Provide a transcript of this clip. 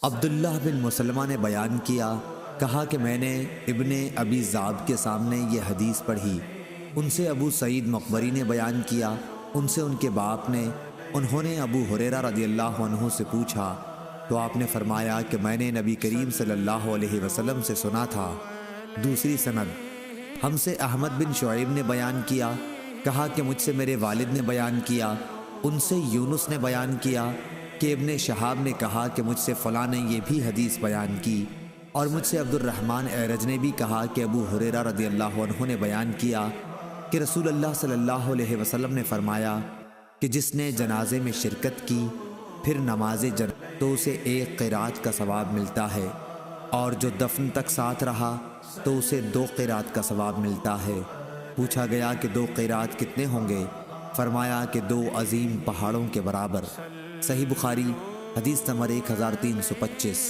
عبداللہ بن مسلمہ نے بیان کیا، کہا کہ میں نے ابن ابی ذئب کے سامنے یہ حدیث پڑھی۔ ان سے ابو سعید مقبری نے بیان کیا، ان سے ان کے باپ نے، انہوں نے ابو ہریرہ رضی اللہ عنہ سے پوچھا تو آپ نے فرمایا کہ میں نے نبی کریم صلی اللہ علیہ وسلم سے سنا تھا۔ دوسری سند ہم سے احمد بن شعیب نے بیان کیا، کہا کہ مجھ سے میرے والد نے بیان کیا، ان سے یونس نے بیان کیا کہ ابن شہاب نے کہا کہ مجھ سے فلاں نے یہ بھی حدیث بیان کی، اور مجھ سے عبد الرحمن اعرج نے بھی کہا کہ ابو ہریرہ رضی اللہ عنہ نے بیان کیا کہ رسول اللہ صلی اللہ علیہ وسلم نے فرمایا کہ جس نے جنازے میں شرکت کی پھر نماز جنازہ تو اسے ایک قرات کا ثواب ملتا ہے، اور جو دفن تک ساتھ رہا تو اسے 2 قرات کا ثواب ملتا ہے۔ پوچھا گیا کہ 2 قرات کتنے ہوں گے؟ فرمایا کہ 2 عظیم پہاڑوں کے برابر۔ صحیح بخاری حدیث نمبر 1325۔